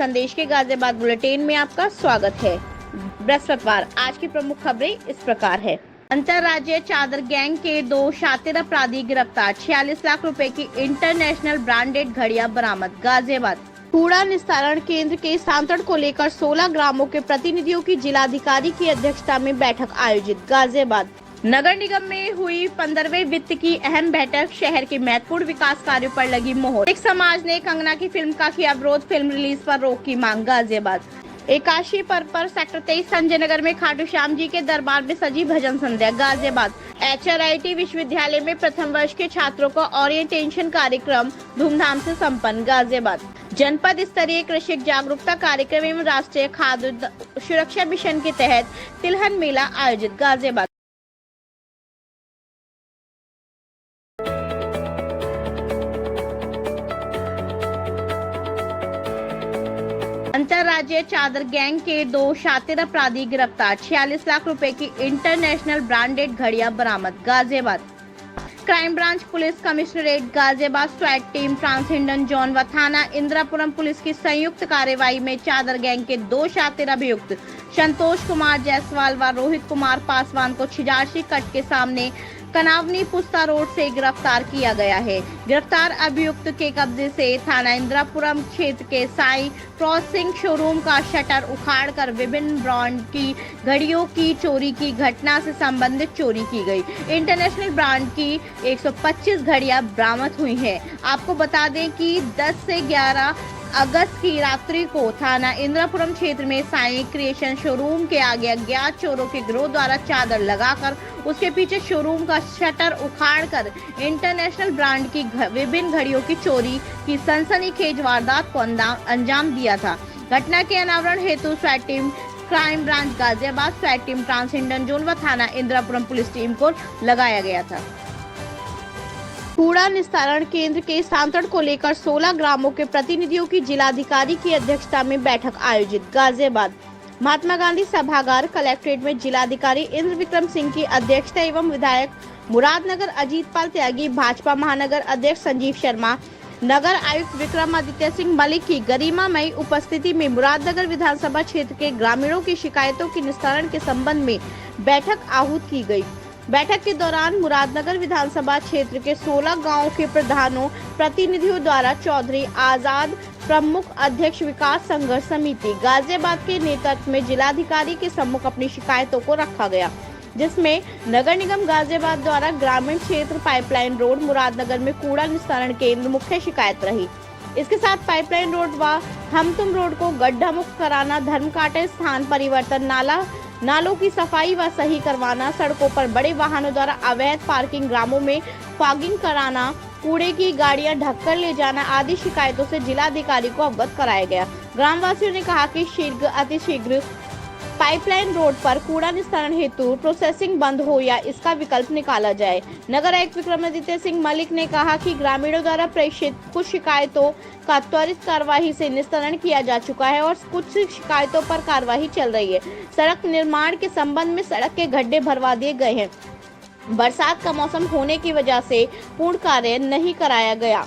संदेश के गाजियाबाद बुलेटिन में आपका स्वागत है। बृहस्पतिवार आज की प्रमुख खबरें इस प्रकार है। अंतर्राज्यीय चादर गैंग के 2 शातिर अपराधी गिरफ्तार। 46 लाख रुपए की इंटरनेशनल ब्रांडेड घड़ियां बरामद। गाजियाबाद कूड़ा निस्तारण केंद्र के स्थानांतरण को लेकर 16 ग्रामों के प्रतिनिधियों की जिलाधिकारी की अध्यक्षता में बैठक आयोजित। गाजियाबाद नगर निगम में हुई 15वें वित्त की अहम बैठक। शहर के महत्वपूर्ण विकास कार्यों पर लगी मोहर। एक समाज ने कंगना की फिल्म का किया विरोध। फिल्म रिलीज पर रोक की मांग। गाजियाबाद एकादशी पर्व पर सेक्टर 23 संजय नगर में खाटू श्याम जी के दरबार में सजी भजन संध्या। गाजियाबाद HRIT विश्वविद्यालय में प्रथम वर्ष के छात्रों का ओरिएंटेशन कार्यक्रम धूमधाम से संपन्न। गाजियाबाद जनपद स्तरीय कृषि जागरूकता कार्यक्रम एवं राष्ट्रीय खाद्य सुरक्षा मिशन के तहत तिलहन मेला आयोजित। गाजियाबाद अंतर्राज्यीय चादर गैंग के 2 शातिर अपराधी गिरफ्तार। 46 लाख रुपए की इंटरनेशनल ब्रांडेड घड़ियां बरामद। Ghaziabad crime branch police commissionerate Ghaziabad स्वैट टीम ट्रांसहिंडन जोन व थाना इंद्रापुरम पुलिस की संयुक्त कार्यवाही में चादर गैंग के 2 शातिर अभियुक्त संतोष कुमार जायसवाल व रोहित कुमार पासवान को छिजारसी कट के सामने कनावनी पुस्ता रोड से गिरफ्तार किया गया है। गिरफ्तार अभियुक्त के कब्जे से थाना इंद्रापुरम क्षेत्र के साई क्रॉसिंग शोरूम का शटर उखाड़कर विभिन्न ब्रांड की घड़ियों की चोरी की घटना से संबंधित चोरी की गई। इंटरनेशनल ब्रांड की 125 घड़ियां बरामद हुई हैं। आपको बता दें कि 10 से 11 अगस्त की रात्रि को थाना इंद्रापुरम क्षेत्र में साई क्रिएशन शोरूम के आगे अज्ञात चोरों के गिरोह द्वारा चादर लगाकर उसके पीछे शोरूम का शटर उखाड़कर इंटरनेशनल ब्रांड की विभिन्न घड़ियों की चोरी की सनसनीखेज वारदात को अंजाम दिया था। घटना के अनावरण हेतु स्वैट टीम क्राइम ब्रांच गाजियाबाद, स्वैट टीम ट्रांसहिंडन जोन व थाना इंद्रापुरम पुलिस टीम को लगाया गया था। कूड़ा निस्तारण केंद्र के स्थानांतरण को लेकर 16 ग्रामों के प्रतिनिधियों की जिलाधिकारी की अध्यक्षता में बैठक आयोजित। गाजियाबाद महात्मा गांधी सभागार कलेक्ट्रेट में जिलाधिकारी इंद्र विक्रम सिंह की अध्यक्षता एवं विधायक मुरादनगर अजीतपाल त्यागी, भाजपा महानगर अध्यक्ष संजीव शर्मा, नगर आयुक्त विक्रमादित्य सिंह मलिक की गरिमामयी उपस्थिति में मुरादनगर विधानसभा क्षेत्र के ग्रामीणों की शिकायतों के निस्तारण के संबंध में बैठक आहूत की गई। बैठक के दौरान मुरादनगर विधानसभा क्षेत्र के 16 गांवों के प्रधानों प्रतिनिधियों द्वारा चौधरी आजाद प्रमुख अध्यक्ष विकास संघर्ष समिति गाजियाबाद के नेतृत्व में जिलाधिकारी के सम्मुख अपनी शिकायतों को रखा गया, जिसमें नगर निगम गाजियाबाद द्वारा ग्रामीण क्षेत्र पाइपलाइन रोड मुरादनगर में कूड़ा निस्तारण केंद्र मुख्य शिकायत रही। इसके साथ पाइपलाइन रोड व हमतुम रोड को गड्ढा मुक्त कराना, धर्म कांटे स्थान परिवर्तन, नालों की सफाई व सही करवाना, सड़कों पर बड़े वाहनों द्वारा अवैध पार्किंग, ग्रामों में फॉगिंग कराना, कूड़े की गाड़ियां ढककर ले जाना आदि शिकायतों से जिलाधिकारी को अवगत कराया गया। ग्रामवासियों ने कहा कि अतिशीघ्र पाइपलाइन रोड पर कूड़ा निस्तारण हेतु प्रोसेसिंग बंद हो या इसका विकल्प निकाला जाए। नगर आयुक्त विक्रमादित्य सिंह मलिक ने कहा कि ग्रामीणों द्वारा प्रेषित कुछ शिकायतों का त्वरित कार्यवाही से निस्तारण किया जा चुका है और कुछ शिकायतों पर कार्यवाही चल रही है। सड़क निर्माण के संबंध में सड़क के गड्ढे भरवा दिए गए हैं। बरसात का मौसम होने की वजह से पूर्ण कार्य नहीं कराया गया।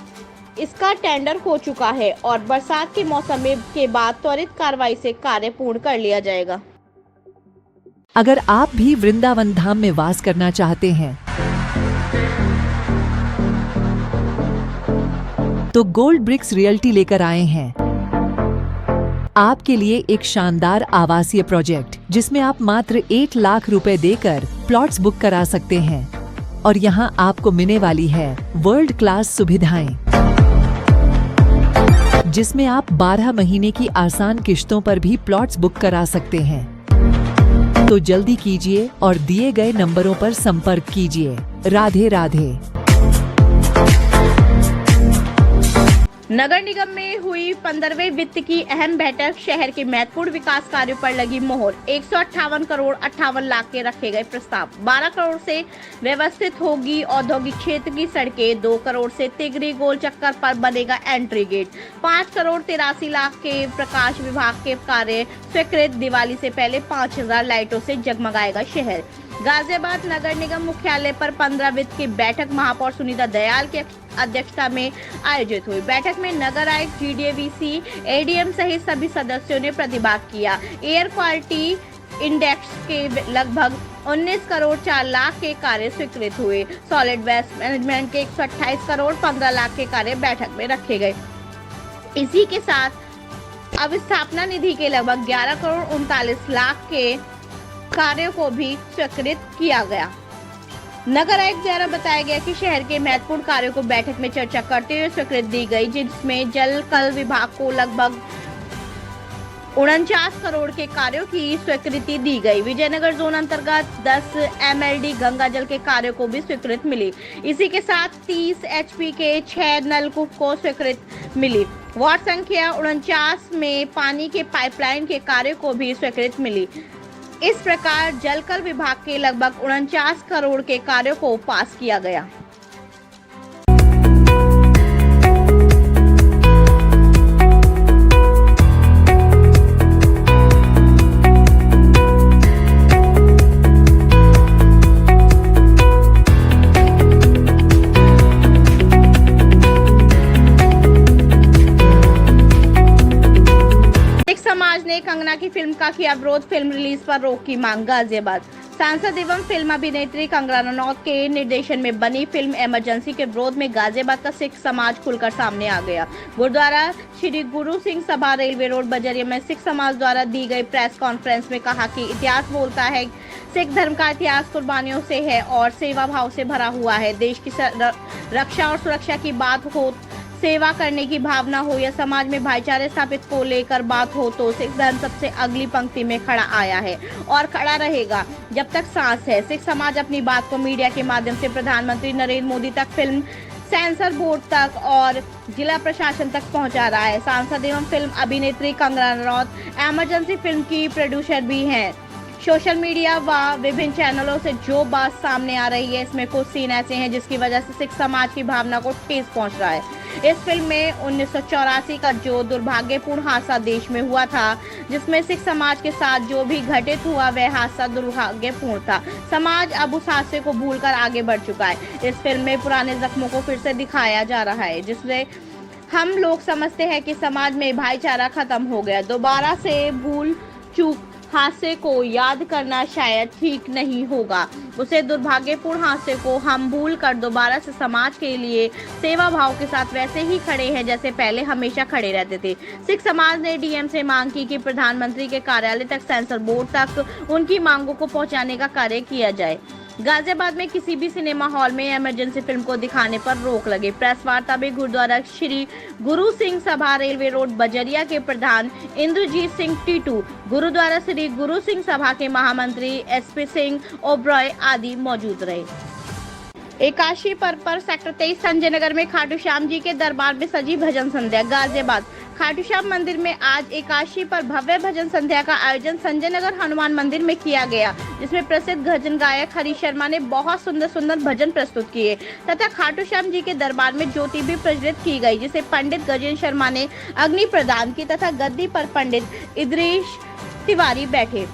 इसका टेंडर हो चुका है और बरसात के मौसम के बाद त्वरित कार्रवाई से कार्य पूर्ण कर लिया जाएगा। अगर आप भी वृंदावन धाम में वास करना चाहते हैं तो गोल्ड ब्रिक्स रियल्टी लेकर आए हैं आपके लिए एक शानदार आवासीय प्रोजेक्ट, जिसमें आप मात्र 1 लाख रुपए देकर प्लॉट्स बुक करा सकते हैं और यहां आपको मिलने वाली है वर्ल्ड क्लास सुविधाएं, जिसमें आप 12 महीने की आसान किश्तों पर भी प्लॉट्स बुक करा सकते हैं। तो जल्दी कीजिए और दिए गए नंबरों पर संपर्क कीजिए। राधे राधे। नगर निगम में हुई 15वें वित्त की अहम बैठक। शहर के महत्वपूर्ण विकास कार्यों पर लगी मोहर। 158 करोड़ 58 लाख के रखे गए प्रस्ताव। 12 करोड़ से व्यवस्थित होगी औद्योगिक क्षेत्र की सड़कें। 2 करोड़ से तिगरी गोल चक्कर पर बनेगा एंट्री गेट। 5 करोड़ 83 लाख के प्रकाश विभाग के कार्य स्वीकृत। दिवाली से पहले 5000 लाइटों से जगमगाएगा शहर। गाजियाबाद नगर निगम मुख्यालय पर 15 वित्त की बैठक महापौर सुनीता दयाल की अध्यक्षता में आयोजित हुई। बैठक में नगर आयुक्त, GDAVC, ADM सहित सभी सदस्यों ने प्रतिभाग किया। एयर क्वालिटी इंडेक्स के लगभग 19 करोड़ 4 लाख के कार्य स्वीकृत हुए। सॉलिड वेस्ट मैनेजमेंट के 128 करोड़ 15 लाख के कार्य बैठक में रखे गए। इसी के साथ अब स्थापना निधि के लगभग 11 करोड़ 39 लाख के कार्यों को भी स्वीकृत किया गया। नगर आयुक्त द्वारा बताया गया कि शहर के महत्वपूर्ण कार्यों को बैठक में चर्चा करते हुए स्वीकृति दी गई, जिसमें जल कल विभाग को लगभग 49 करोड़ के कार्यों की स्वीकृति दी गई। विजयनगर जोन अंतर्गत 10 MLD गंगा जल के कार्यों को भी स्वीकृति मिली। इसी के साथ 30 HP के 6 नलकूप को स्वीकृति मिली। वार्ड संख्या 49 में पानी के पाइपलाइन के कार्यों को भी स्वीकृति मिली। इस प्रकार जलकर विभाग के लगभग 49 करोड़ के कार्यों को पास किया गया। समाज ने कंगना की फिल्म का किया विरोध, फिल्म रिलीज पर रोक की मांग। गाजियाबाद सांसद एवं फिल्म अभिनेत्री कंगना रनौत के निर्देशन में बनी फिल्म इमरजेंसी के विरोध में गाजियाबाद का सिख समाज खुलकर सामने आ गया। गुरुद्वारा श्री गुरु सिंह सभा रेलवे रोड बजरिया में सिख समाज द्वारा दी गई प्रेस कॉन्फ्रेंस में कहा कि इतिहास बोलता है, सिख धर्म का इतिहास कुर्बानियों से है और सेवा भाव से भरा हुआ है। देश की रक्षा और सुरक्षा की बात हो, सेवा करने की भावना हो या समाज में भाईचारे स्थापित को लेकर बात हो तो सिख धर्म सबसे अगली पंक्ति में खड़ा आया है और खड़ा रहेगा जब तक सांस है। सिख समाज अपनी बात को मीडिया के माध्यम से प्रधानमंत्री नरेंद्र मोदी तक, फिल्म सेंसर बोर्ड तक और जिला प्रशासन तक पहुंचा रहा है। सांसद एवं फिल्म अभिनेत्री कंगना रनौत इमरजेंसी फिल्म की प्रोड्यूसर भी हैं। सोशल मीडिया व विभिन्न चैनलों से जो बात सामने आ रही है, इसमें कुछ सीन ऐसे हैं जिसकी वजह से सिख समाज की भावना को ठेस पहुंच रहा है। इस फिल्म में 1984 का जो दुर्भाग्यपूर्ण हादसा देश में हुआ था, जिसमें सिख समाज के साथ जो भी घटित हुआ वह हादसा दुर्भाग्यपूर्ण था। समाज अब उस हादसे को भूलकर आगे बढ़ चुका है। इस फिल्म में पुराने जख्मों को फिर से दिखाया जा रहा है, जिससे हम लोग समझते हैं कि समाज में भाईचारा खत्म हो गया। दोबारा से भूल चूक हादसे को याद करना शायद ठीक नहीं होगा। उसे दुर्भाग्यपूर्ण हादसे को हम भूल कर दोबारा से समाज के लिए सेवा भाव के साथ वैसे ही खड़े हैं जैसे पहले हमेशा खड़े रहते थे। सिख समाज ने DM से मांग की कि प्रधानमंत्री के कार्यालय तक, सेंसर बोर्ड तक उनकी मांगों को पहुंचाने का कार्य किया जाए। गाजियाबाद में किसी भी सिनेमा हॉल में इमरजेंसी फिल्म को दिखाने पर रोक लगे। प्रेस वार्ता में गुरुद्वारा श्री गुरु सिंह सभा रेलवे रोड बजरिया के प्रधान इंद्रजीत सिंह टीटू, गुरुद्वारा श्री गुरु सिंह सभा के महामंत्री SP सिंह ओब्रॉय आदि मौजूद रहे। एकादशी पर्व पर सेक्टर 23 संजय नगर में खाटू श्याम जी के दरबार में सजी भजन संध्या। गाजियाबाद खाटू श्याम मंदिर में आज एकादशी पर भव्य भजन संध्या का आयोजन संजय नगर हनुमान मंदिर में किया गया, जिसमें प्रसिद्ध भजन गायक हरीश शर्मा ने बहुत सुंदर भजन प्रस्तुत किए तथा खाटू श्याम जी के दरबार में ज्योति भी प्रज्वलित की गई, जिसे पंडित गजेंद्र शर्मा ने अग्नि प्रदान की तथा गद्दी पर पंडित इद्रीश तिवारी बैठे।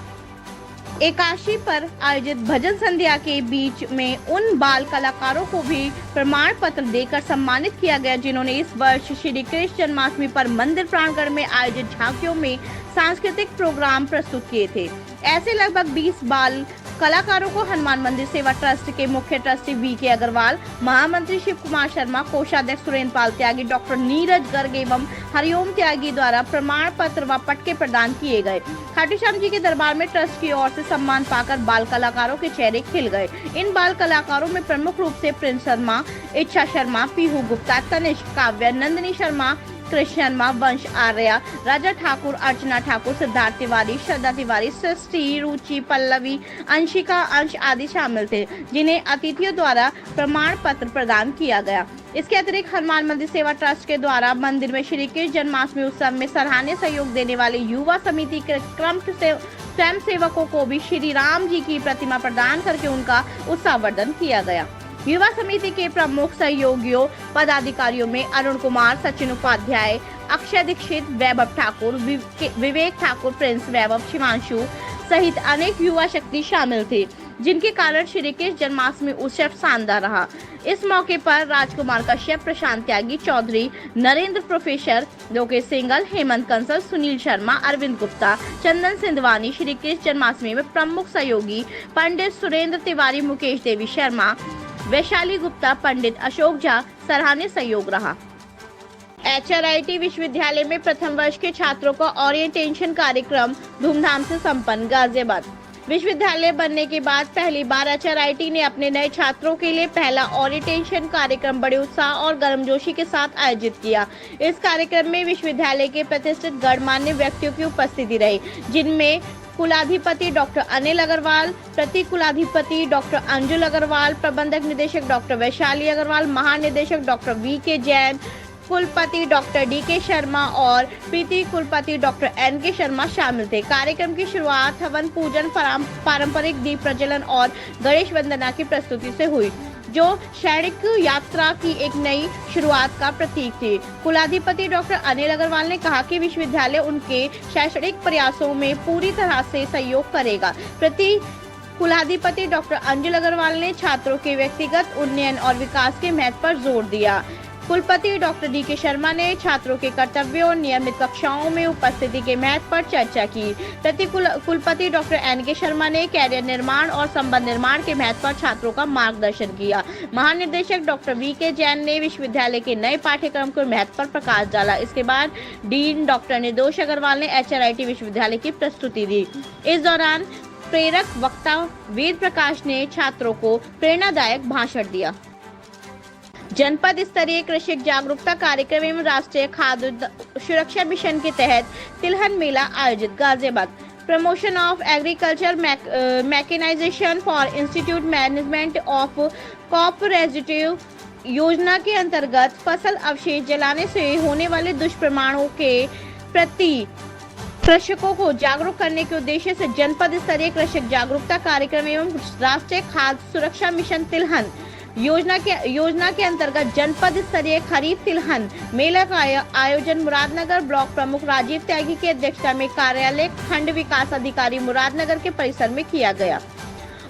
एकादशी पर आयोजित भजन संध्या के बीच में उन बाल कलाकारों को भी प्रमाण पत्र देकर सम्मानित किया गया, जिन्होंने इस वर्ष श्री कृष्ण जन्माष्टमी पर मंदिर प्रांगण में आयोजित झांकियों में सांस्कृतिक प्रोग्राम प्रस्तुत किए थे। ऐसे लगभग 20 बाल कलाकारों को हनुमान मंदिर सेवा ट्रस्ट के मुख्य ट्रस्टी VK अग्रवाल, महामंत्री शिव कुमार शर्मा, कोषाध्यक्ष सुरेंद्र पाल त्यागी, डॉक्टर नीरज गर्ग एवं हरिओम त्यागी द्वारा प्रमाण पत्र व पटके प्रदान किए गए। खाटू श्याम जी के दरबार में ट्रस्ट की ओर से सम्मान पाकर बाल कलाकारों के चेहरे खिल गए। इन बाल कलाकारों में प्रमुख रूप से प्रिंस शर्मा, इच्छा शर्मा, पीहू गुप्ता, तनिष्क, काव्या, नंदिनी शर्मा, कृष्ण शर्मा, वंश आर्या, राजा ठाकुर, अर्चना ठाकुर, सिद्धार्थ तिवारी, श्रद्धा तिवारी, सृष्टि, रुचि, पल्लवी, अंशिका, अंश आदि शामिल थे, जिन्हें अतिथियों द्वारा प्रमाण पत्र प्रदान किया गया। इसके अतिरिक्त हनुमान मंदिर सेवा ट्रस्ट के द्वारा मंदिर में श्री कृष्ण जन्माष्टमी उत्सव में सराहनीय सहयोग देने वाले युवा समिति के क्रम स्वयं सेवकों को भी श्री राम जी की प्रतिमा प्रदान करके उनका उत्साहवर्धन किया गया। युवा समिति के प्रमुख सहयोगियों पदाधिकारियों में अरुण कुमार, सचिन उपाध्याय, अक्षय दीक्षित, वैभव ठाकुर, विवेक ठाकुर, प्रिंस, वैभव, शिवांशु सहित अनेक युवा शक्ति शामिल थे। जिनके कारण श्री कृष्ण जन्माष्टमी उत्सव शानदार रहा। इस मौके पर राजकुमार कश्यप, प्रशांत त्यागी, चौधरी नरेंद्र, प्रोफेसर लोकेश सिंगल, हेमंत कंसल, सुनील शर्मा, अरविंद गुप्ता, चंदन सिंधवानी, श्री कृष्ण जन्माष्टमी में प्रमुख सहयोगी पंडित सुरेंद्र तिवारी, मुकेश देवी शर्मा, वैशाली गुप्ता, पंडित अशोक झा सराहनीय सहयोग रहा। HRIT विश्वविद्यालय में प्रथम वर्ष के छात्रों का ओरिएंटेशन कार्यक्रम धूमधाम से संपन्न। गाजियाबाद विश्वविद्यालय बनने के बाद पहली बार HRIT ने अपने नए छात्रों के लिए पहला ओरिएंटेशन कार्यक्रम बड़े उत्साह और गर्मजोशी के साथ आयोजित किया। इस कार्यक्रम में विश्वविद्यालय के प्रतिष्ठित गणमान्य व्यक्तियों की उपस्थिति रही, जिनमें कुलाधिपति डॉक्टर अनिल अग्रवाल, प्रति कुलाधिपति डॉक्टर अंजुल अग्रवाल, प्रबंधक निदेशक डॉक्टर वैशाली अग्रवाल, महानिदेशक डॉक्टर VK जैन, कुलपति डॉक्टर DK शर्मा और प्रीति कुलपति डॉक्टर NK शर्मा शामिल थे। कार्यक्रम की शुरुआत हवन पूजन, पारंपरिक दीप प्रज्वलन और गणेश वंदना की प्रस्तुति से हुई, जो शैक्षिक यात्रा की एक नई शुरुआत का प्रतीक थी। कुलाधिपति डॉक्टर अनिल अग्रवाल ने कहा कि विश्वविद्यालय उनके शैक्षणिक प्रयासों में पूरी तरह से सहयोग करेगा। प्रति कुलाधिपति डॉक्टर अंजुल अग्रवाल ने छात्रों के व्यक्तिगत उन्नयन और विकास के महत्व पर जोर दिया। कुलपति डॉक्टर DK शर्मा ने छात्रों के कर्तव्यों और नियमित कक्षाओं में उपस्थिति के महत्व पर चर्चा की। प्रति कुलपति डॉक्टर NK शर्मा ने कैरियर निर्माण और संबंध निर्माण के महत्व पर छात्रों का मार्गदर्शन किया। महानिदेशक डॉक्टर VK जैन ने विश्वविद्यालय के नए पाठ्यक्रम के महत्व पर प्रकाश डाला। इसके बाद डीन डॉक्टर निर्दोष अग्रवाल ने HRIT विश्वविद्यालय की प्रस्तुति दी। इस दौरान प्रेरक वक्ता वेद प्रकाश ने छात्रों को प्रेरणादायक भाषण दिया। जनपद स्तरीय कृषि जागरूकता कार्यक्रम एवं राष्ट्रीय खाद्य सुरक्षा मिशन के तहत तिलहन मेला आयोजित। Ghaziabad promotion of agriculture mechanization for institute management of cooperative योजना के अंतर्गत फसल अवशेष जलाने से होने वाले दुष्परिणामों के प्रति कृषकों को जागरूक करने के उद्देश्य से जनपद स्तरीय कृषि जागरूकता कार्यक्रम एवं राष्ट्रीय खाद्य सुरक्षा मिशन तिलहन योजना के अंतर्गत जनपद स्तरीय खरीफ तिलहन मेला का आयोजन मुरादनगर ब्लॉक प्रमुख राजीव त्यागी की अध्यक्षता में कार्यालय खंड विकास अधिकारी मुरादनगर के परिसर में किया गया।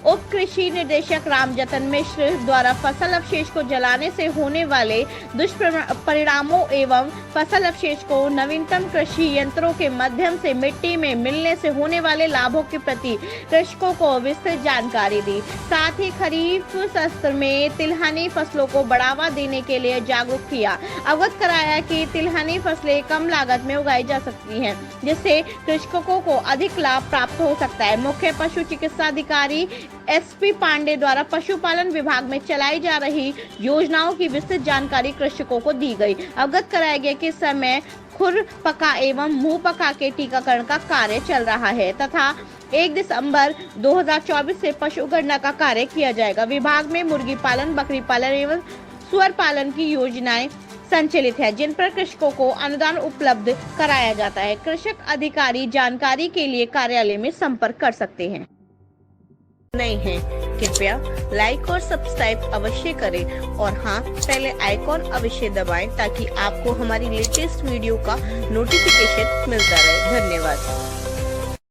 उप कृषि निदेशक रामजतन मिश्र द्वारा फसल अवशेष को जलाने से होने वाले दुष्परिणामों एवं फसल अवशेष को नवीनतम कृषि यंत्रों के माध्यम से मिट्टी में मिलने से होने वाले लाभों के प्रति कृषकों को विस्तृत जानकारी दी। साथ ही खरीफ सत्र में तिलहनी फसलों को बढ़ावा देने के लिए जागरूक किया। अवगत कराया कि तिलहनी फसलें कम लागत में उगाई जा सकती हैं, जिससे कृषकों को अधिक लाभ प्राप्त हो सकता है। मुख्य पशु चिकित्सा अधिकारी SP पांडे द्वारा पशुपालन विभाग में चलाई जा रही योजनाओं की विस्तृत जानकारी कृषकों को दी गई। अवगत कराया गया कि इस समय खुर पका एवं मुंह पका के टीकाकरण का कार्य चल रहा है तथा 1 दिसंबर 2024 से पशु गणना का कार्य किया जाएगा। विभाग में मुर्गी पालन, बकरी पालन एवं सुअर पालन की योजनाएं संचालित है, जिन पर कृषकों को अनुदान उपलब्ध कराया जाता है। कृषक अधिकारी जानकारी के लिए कार्यालय में संपर्क कर सकते हैं। नहीं है कृपया लाइक और सब्सक्राइब अवश्य करें और हाँ, पहले आइकॉन अवश्य दबाएं ताकि आपको हमारी लेटेस्ट वीडियो का नोटिफिकेशन मिलता रहे। धन्यवाद।